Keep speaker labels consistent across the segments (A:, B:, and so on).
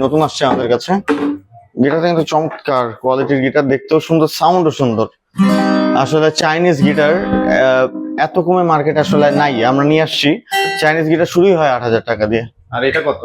A: নতুন আসছে আমাদের কাছে। গিটারটা কিন্তু চমৎকার কোয়ালিটির গিটার, দেখতেও সুন্দর, সাউন্ডও সুন্দর। আসলে চাইনিজ গিটার এত কমে মার্কেট আসলে নাই, আমরা নিয়ে আসছি। চাইনিজ গিটার শুরুই হয় 8,000 টাকা দিয়ে।
B: আর এটা কত?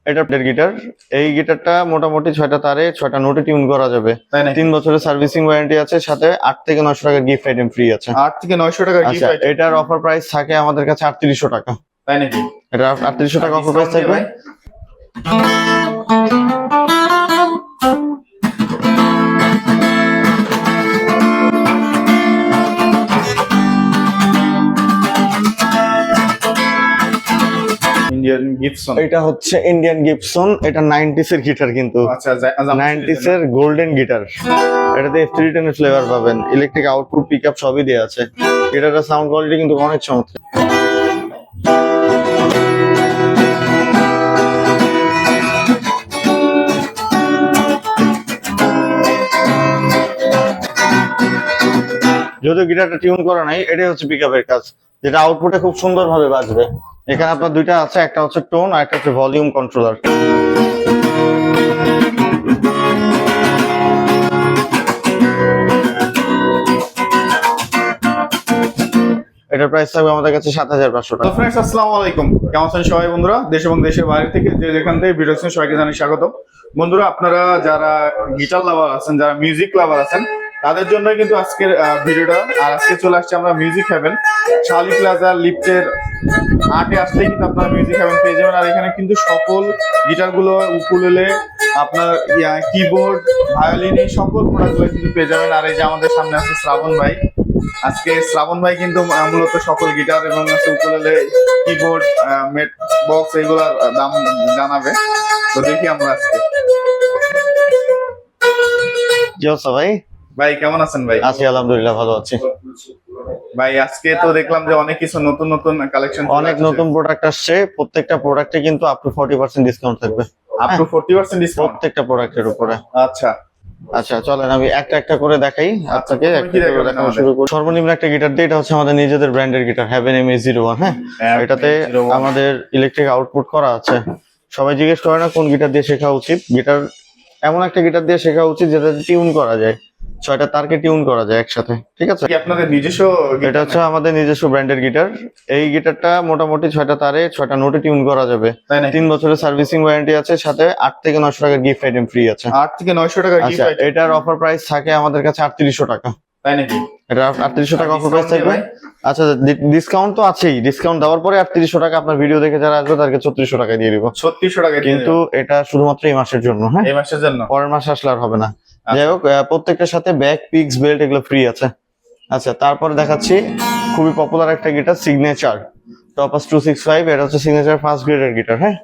A: এটা গিটার, এই গিটারটা মোটামুটি 6টা তারে 6টা নোটে টিউন করা যাবে। 3 বছরের সার্ভিসিং ওয়ারেন্টি আছে, সাথে 8 থেকে 900 টাকার গিফট আইটেম ফ্রি আছে।
B: 8 থেকে 900 টাকা গিফট
A: আচ্ছা,
B: আইটেম।
A: এটার অফার প্রাইস থাকে আমাদের কাছে 3800 টাকা।
B: তাই নাকি?
A: এটা 3800 টাকা অফার প্রাইস থাকবে।
B: ইন্ডিয়ান গিফটসন।
A: এটা হচ্ছে ইন্ডিয়ান গিফটসন, এটা 90s এর গিটার কিন্তু।
B: আচ্ছা,
A: 90s এর গোল্ডেন গিটার। এটাতে F310 এর ফ্লেভার পাবেন, ইলেকট্রিক আউটপুট, পিকআপ সবই দেওয়া আছে। এটার সাউন্ড কোয়ালিটি কিন্তু অনেক চমৎকার। যদিও গিটারটা টিউন করা নাই, এটাই হচ্ছে পিকআপের কাজ, যেটা আউটপুটে খুব সুন্দরভাবে বাজবে। এখানে আপনার দুইটা আছে, একটা হচ্ছে টোন আর একটা হচ্ছে ভলিউম কন্ট্রোলার। এটার প্রাইস থাকবে আমাদের কাছে 7,500
B: তো
A: টাকা।
B: ফ্রেন্ডস, আসসালামু আলাইকুম। কেমন আছেন সবাই বন্ধুরা? দেশ এবং দেশের বাইরে থেকে যে যেখান থেকে ভিডিও দেখছেন সবাইকে জানাই স্বাগত। বন্ধুরা, আপনারা যারা গিটার লাভার আছেন, যারা মিউজিক লাভার আছেন, তাদের জন্য কিন্তু আজকের ভিডিওটা। আর আজকে চলে আসছে আমরা মিউজিক হেভেন, শালি প্লাজা লিফটের 8-এ আসলেই কিন্তু আপনারা মিউজিক হেভেন পেয়ে যাবেন। আর এখানে কিন্তু সকল গিটারগুলো, উকুলেলে, আপনার কিবোর্ড, ভায়োলিন, এই সকল প্রোডাক্টগুলো কিন্তু পেয়ে যাবেন। আর এই যে আমাদের সামনে আছে শ্রাবণ ভাই। আজকে শ্রাবণ ভাই কিন্তু মূলত সকল গিটার এবং উকুলেলে, কিবোর্ড, মেট বক্স এগুলোর দাম জানাবে। তো দেখি আমরা আজকে।
A: কি অবস্থা ভাই?
B: ভাই কেমন আছেন ভাই?
A: আছি আলহামদুলিল্লাহ, ভালো আছি
B: ভাই। আজকে তো দেখলাম যে অনেক কিছু নতুন নতুন কালেকশন,
A: অনেক নতুন প্রোডাক্ট আসছে। প্রত্যেকটা প্রোডাক্টে কিন্তু আপ টু 40% ডিসকাউন্ট থাকবে।
B: আপ টু 40% ডিসকাউন্ট
A: প্রত্যেকটা প্রোডাক্টের উপরে।
B: আচ্ছা
A: আচ্ছা, চলেন আমি একটা একটা করে দেখাই আপনাকে। একটা করে দেখানো শুরু করি। সর্বনিম্ন একটা গিটার দিয়ে, এটা হচ্ছে আমাদের নিজেদের ব্র্যান্ডের গিটার, হ্যাভেন MA01। হ্যাঁ, এটাতে আমাদের ইলেকট্রিক আউটপুট করা আছে। সবাই জিজ্ঞেস করে না কোন গিটার দিয়ে শেখা উচিত। গিটার এমন একটা গিটার দিয়ে শেখা উচিত যেটাতে টিউন করা যায়, 6টা তারকে টিউন করা যায় একসাথে। ঠিক আছে,
B: কি আপনাদের নিজস্ব
A: এটা হচ্ছে আমাদের নিজস্ব ব্র্যান্ডের গিটার। এই গিটারটা মোটামুটি 6টা তারে 6টা নোটে টিউন করা যাবে। 3 বছরের সার্ভিসিং ওয়ারেন্টি আছে, সাথে 8 থেকে 900 টাকার গিফট আইটেম ফ্রি আছে।
B: 8 থেকে 900 টাকা গিফট
A: আচ্ছা,
B: আইটেম।
A: এটার অফার প্রাইস থাকে আমাদের কাছে 3800 টাকা।
B: তাই নাকি?
A: এটা 3800 টাকা অফার প্রাইস থাকবে। আচ্ছা, ডিসকাউন্ট তো আছেই। ডিসকাউন্ট দেওয়ার পরে 3800 টাকা, আপনার ভিডিও দেখে যারা আসবে তাদেরকে 3600 টাকা দিয়ে দিব।
B: 3600 টাকা
A: কিন্তু এটা শুধুমাত্র এই মাসের জন্য। হ্যাঁ,
B: এই মাসের জন্য,
A: পরের মাসে আসলে আর হবে না। যাই হোক, প্রত্যেকটার সাথে ব্যাক, পিক্স, বেল্ট এগুলো ফ্রি আছে। আচ্ছা, তারপরে দেখাচ্ছি খুবই পপুলার একটা গিটার, সিগনেচার টপাস 265। এটা হচ্ছে সিগনেচার ফার্স্ট গ্রেডের গিটার। হ্যাঁ,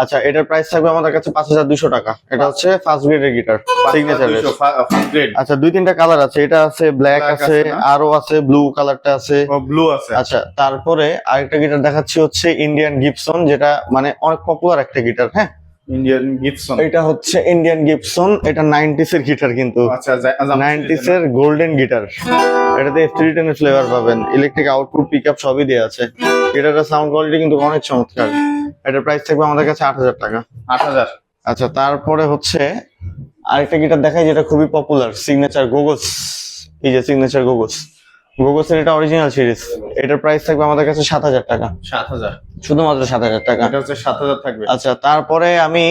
A: আচ্ছা, এটার প্রাইস থাকবে আমাদের কাছে 5200 টাকা। এটা হচ্ছে ফার্স্ট গ্রেডের গিটার, সিগনেচারের। আচ্ছা, 2-3টা কালার আছে। এটা আছে ব্ল্যাক আছে, আরো আছে ব্লু কালারটা আছে।
B: ও, ব্লু আছে।
A: আচ্ছা, তারপরে আরেকটা গিটার দেখাচ্ছি, হচ্ছে ইন্ডিয়ান গিফটসন, যেটা মানে অনেক পপুলার একটা গিটার। হ্যাঁ,
B: ইন্ডিয়ান গিফটসন।
A: এটা হচ্ছে ইন্ডিয়ান গিফটসন, এটা 90s এর গিটার কিন্তু।
B: আচ্ছা,
A: 90s এর গোল্ডেন গিটার। এটাতে F310 এর ফ্লেভার পাবেন, ইলেকট্রিক আউটপুট, পিকআপ সবই দেওয়া আছে। এটার সাউন্ড কোয়ালিটি কিন্তু অনেক চমৎকার। এটার প্রাইস থাকবে আমাদের কাছে 8000 টাকা।
B: 8000।
A: আচ্ছা, তারপরে হচ্ছে আরেকটা গিটার দেখাই যেটা খুবই পপুলার, সিগনেচার গোগোস। এই যে সিগনেচার গোগোস, গোগোসের এটা অরিজিনাল সিরিজ। এটার প্রাইস থাকবে আমাদের কাছে 7000 টাকা।
B: 7000,
A: শুধুমাত্র 7000 টাকা।
B: এটা হচ্ছে 7000 থাকবে।
A: আচ্ছা, তারপরে আমি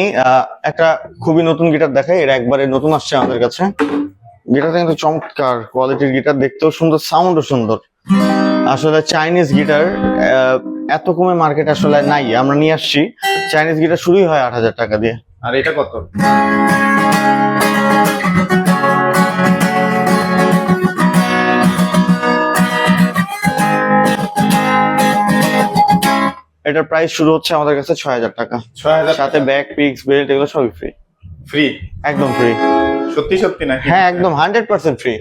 A: একটা খুবই নতুন গিটার দেখাই। এটা একবারে নতুন আসছে আমাদের কাছে। গিটারটা কিন্তু চমৎকার কোয়ালিটির গিটার, দেখতেও সুন্দর, সাউন্ডও সুন্দর। আসলে চাইনিজ গিটার এত কমে মার্কেট আসলে নাই, আমরা নিয়ে আসছি। চাইনিজ গিটার শুরুই হয় 8000 টাকা দিয়ে।
B: আর এটা কত?
A: এটার প্রাইস শুরু হচ্ছে আমাদের কাছে 6000 টাকা।
B: 6000,
A: সাথে ব্যাক, পিক্স, বেল্ট এগুলো সবই ফ্রি।
B: ফ্রি?
A: একদম ফ্রি।
B: সত্যি সত্যি নাকি?
A: হ্যাঁ একদম 100% ফ্রি।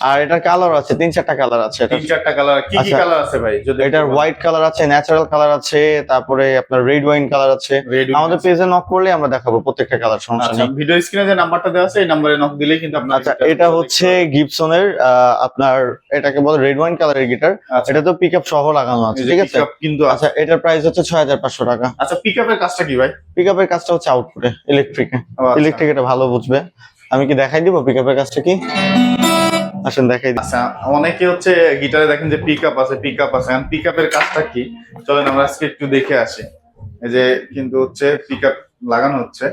A: আর এটার কালার আছে 3-4টা কালার আছে। এটা
B: 3-4টা কালার, কি কি
A: আচ্ছা,
B: কালার আছে ভাই? যদি
A: এটার হোয়াইট কালার আছে, ন্যাচারাল কালার আছে, তারপরে আপনার রেড ওয়াইন কালার আছে।
B: Red wine
A: আমাদের
B: আছে।
A: পেজে নক করলে আমরা দেখাবো প্রত্যেকটা কালার, সমস্যা
B: আচ্ছা,
A: নেই।
B: ভিডিও স্ক্রিনে যে নাম্বারটা দেওয়া আছে এই নম্বরে নক দিলেই কিন্তু আপনারা
A: আচ্ছা, এটা হচ্ছে গিবসনের আপনার এটাকে বলে রেড ওয়াইন কালারের গিটার।
B: আচ্ছা,
A: এটা তো পিকআপ সহ লাগানো আছে, ঠিক আছে?
B: pickup কিন্তু আছে।
A: আচ্ছা, এটার প্রাইস হচ্ছে 6500 টাকা।
B: আচ্ছা, পিকআপের কাজটা কি ভাই?
A: পিকআপের কাজটা হচ্ছে আউটপুটে, ইলেকট্রিকে।
B: ও আচ্ছা।
A: ইলেকট্রিক এটা ভালো বুঝবে। আমি কি দেখাই দিব পিকআপের কাজটা কি? আসেন দেখাই দিই।
B: আচ্ছা, অনেকে হচ্ছে গিটারে দেখেন যে পিকআপ আছে, পিকআপ আছে, এখন পিকআপের কাজটা কি চলেন আমরা আজকে একটু দেখে আসি। এই যে কিন্তু হচ্ছে পিকআপ লাগানো হচ্ছে।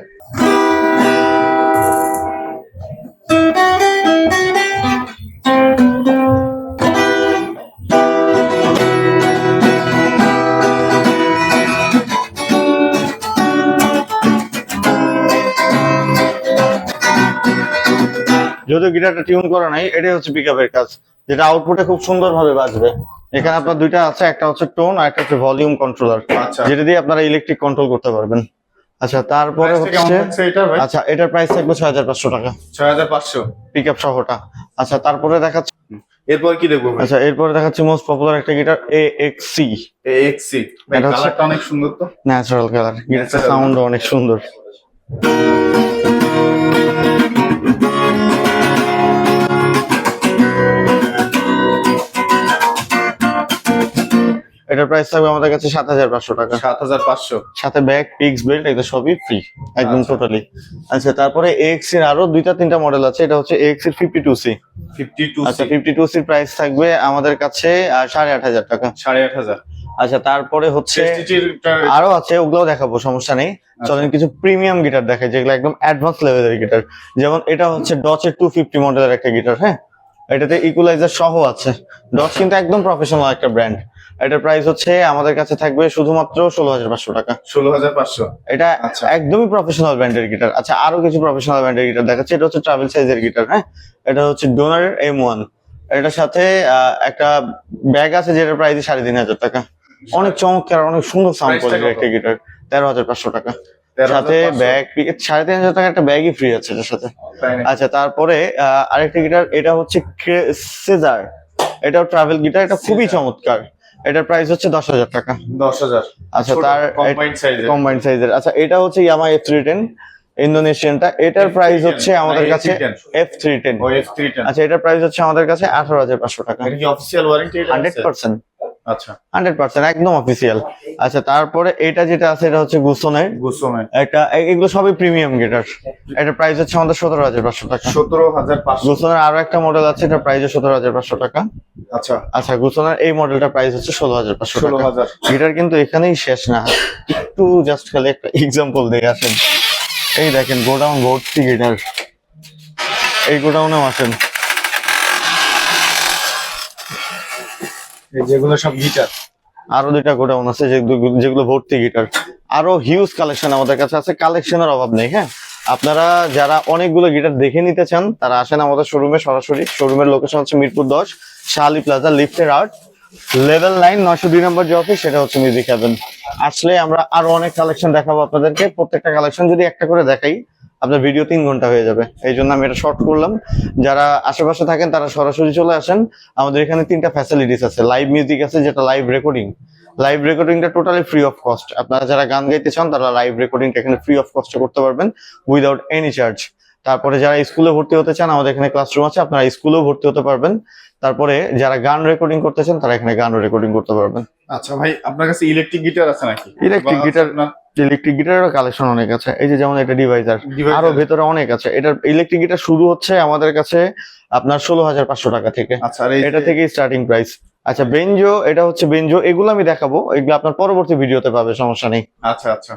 A: যদিও গিটারটা টিউন করা নাই, এটাই হচ্ছে পিকআপের কাজ, যেটা আউটপুটে খুব সুন্দরভাবে বাজবে। এখানে আপনার দুইটা আছে, একটা হচ্ছে টোন আর একটা হচ্ছে ভলিউম কন্ট্রোলার,
B: আচ্ছা,
A: যেটা দিয়ে আপনারা ইলেকট্রিক কন্ট্রোল করতে পারবেন। আচ্ছা, তারপরে
B: প্রাইসটা কেমন
A: হচ্ছে
B: হচ্ছে এটা ভাই?
A: আচ্ছা, এটার প্রাইস থাকবে 6500 টাকা,
B: 6500।
A: পিকআপ সহটা। আচ্ছা, তারপরে দেখাচ্ছি,
B: এরপর কি দেখবো ভাই?
A: আচ্ছা এরপরে দেখাচ্ছি মোস্ট পপুলার একটা গিটার AXC।
B: AXC ভাই,
A: এটা হচ্ছে-
B: কালারটা অনেক সুন্দর তো।
A: ন্যাচারাল কালার, গিটারটা
B: Natural।
A: সাউন্ড অনেক সুন্দর। এটার প্রাইস থাকবে আমাদের কাছে 7500 টাকা,
B: 7500।
A: সাথে ব্যাগ, পিক্স, বেল্ট, এটা সবই ফ্রি একদম
B: আচ্ছা।
A: টোটালি। আচ্ছা, তারপরে AXC এর আরো 2-3টা মডেল আছে। এটা হচ্ছে AXC 52C।
B: 52C।
A: আচ্ছা, 52C এর প্রাইস থাকবে আমাদের কাছে 8500 টাকা।
B: 8500।
A: আচ্ছা, তারপরে হচ্ছে আরো আছে, ওগুলোও দেখাবো, সমস্যা নেই। চলেন কিছু প্রিমিয়াম গিটার দেখাই, যেগুলো একদম অ্যাডভান্স লেভেলের গিটার। যেমন এটা হচ্ছে ডচের 250 মডেলের একটা গিটার। হ্যাঁ, এটাতে ইকুয়ালাইজার সহ আছে। ডচ কিন্তু একদম প্রফেশনাল একটা ব্র্যান্ড। এটার প্রাইস হচ্ছে আমাদের কাছে থাকবে শুধুমাত্র 16500 টাকা।
B: 16500।
A: এটা
B: আচ্ছা।
A: একদমই প্রফেশনাল ব্র্যান্ডের গিটার। আচ্ছা, আরো কিছু প্রফেশনাল ব্র্যান্ডের গিটার দেখাচ্ছে। এটা হচ্ছে ট্রাভেল সাইজের গিটার। হ্যাঁ, এটা হচ্ছে ডোনার M1। এটার সাথে একটা ব্যাগ আছে, যেটার প্রাইস 3500 টাকা। অনেক চমৎকার, অনেক সুন্দর সাউন্ড
B: Price টা
A: কোয়ালিটির
B: কত?
A: একটা গিটার। 13500 টাকা।
B: 13,500
A: সাথে ব্যাগ 3500 টাকা একটা ব্যাগই ফ্রি আছে এটার সাথে।
B: তাই নাকি?
A: আচ্ছা, তারপরে আরেকটা গিটার, এটা হচ্ছে সেজার। এটাও ট্রাভেল গিটার, এটা খুবই
B: Caesar।
A: চমৎকার। এটার প্রাইস হচ্ছে 10000 টাকা।
B: 10000।
A: আচ্ছা,
B: ছোট,
A: তার
B: combined size এর।
A: কম্বাইন্ড সাইজের। আচ্ছা, এটা হচ্ছে ইয়ামা F310 ইন্দোনেশিয়ানটা। এটার প্রাইস হচ্ছে আমাদের কাছে F310।
B: ও F310।
A: আচ্ছা, এটার প্রাইস হচ্ছে আমাদের কাছে 18500 টাকা।
B: এটা কি অফিশিয়াল ওয়ারেন্টি?
A: 100%।
B: আচ্ছা,
A: 100% একদম অফিসিয়াল। আচ্ছা, তারপরে এটা যেটা আছে, এটা হচ্ছে গুসনের
B: গুসোমে।
A: একটা, এগুলো সবই প্রিমিয়াম গিটার। এটার প্রাইস হচ্ছে আমাদের 17500 টাকা।
B: 17500।
A: গুসনের আরো একটা মডেল আছে, এটার প্রাইস 17500 টাকা।
B: আচ্ছা,
A: আচ্ছা, গুসনের এই মডেলটার প্রাইস হচ্ছে 16500 টাকা।
B: 16000।
A: গিটার কিন্তু এখানেই শেষ না, একটু জাস্ট খালি একটা এক্সাম্পল দিয়ে আসেন। এই দেখেন, গোডাউন ভর্তি গিটার। এই গোডাউনেও আসেন।
B: এই যেগুলো সব গিটার।
A: আরো 2টা গোডাউন আছে, যেগুলো ভর্তি গিটার। আরো হিউজ কালেকশন আমাদের কাছে আছে, কালেকশনের অভাব নেই। হ্যাঁ, আপনারা যারা অনেকগুলো গিটার দেখে নিতে চান, তারা আসেন আমাদের শোরুমে সরাসরি। শোরুমের লোকেশন হচ্ছে মিরপুর 10, শাহালি প্লাজা, লিফটের আর্ট, লেভেল 9, 902 নম্বর যে অফিস, সেটা হচ্ছে মিউজিক হ্যাভেন। আসলে আমরা আরো অনেক কালেকশন দেখাবো আপনাদেরকে। প্রত্যেকটা কালেকশন যদি একটা করে দেখাই, আপনার ভিডিও 3 ঘন্টা হয়ে যাবে। এই জন্য আমি এটা শর্ট করলাম। যারা আশেপাশে থাকেন তারা সরাসরি চলে আসেন। আমাদের এখানে 3টা ফ্যাসিলিটিস আছে। লাইভ মিউজিক আছে, যেটা লাইভ রেকর্ডিং। লাইভ রেকর্ডিংটা টোটালি ফ্রি অফ কস্ট। আপনারা যারা গান গাইতে চান, তারা লাইভ রেকর্ডিংটা এখানে ফ্রি অফ কস্টে করতে পারবেন, উইদাউট এনি চার্জ। তারপরে যারা স্কুলে ভর্তি হতে চান, আমাদের এখানে ক্লাসরুম আছে, আপনারা স্কুলেও ভর্তি হতে পারবেন। তারপরে যারা গান রেকর্ডিং করতে চান, তারা এখানে গানও রেকর্ডিং করতে পারবেন।
B: আচ্ছা ভাই, আপনার কাছে ইলেকট্রিক গিটার আছে নাকি?
A: ইলেকট্রিক গিটার, ইলেকট্রিক গিটারেরও কালেকশন অনেক আছে। এই যে যেমন এটা ডিভাইজার,
B: Divisor।
A: আরো ভেতরে অনেক আছে। এটার ইলেকট্রিক গিটার শুরু হচ্ছে আমাদের কাছে আপনার 16500 টাকা থেকে।
B: আচ্ছা, আর এই
A: এটা থেকে স্টার্টিং প্রাইস। আচ্ছা, বেঞ্জো, এটা হচ্ছে বেঞ্জো। এগুলো আমি দেখাবো, এগুলো আপনার পরবর্তী ভিডিওতে পাবে, সমস্যা নেই।
B: আচ্ছা আচ্ছা।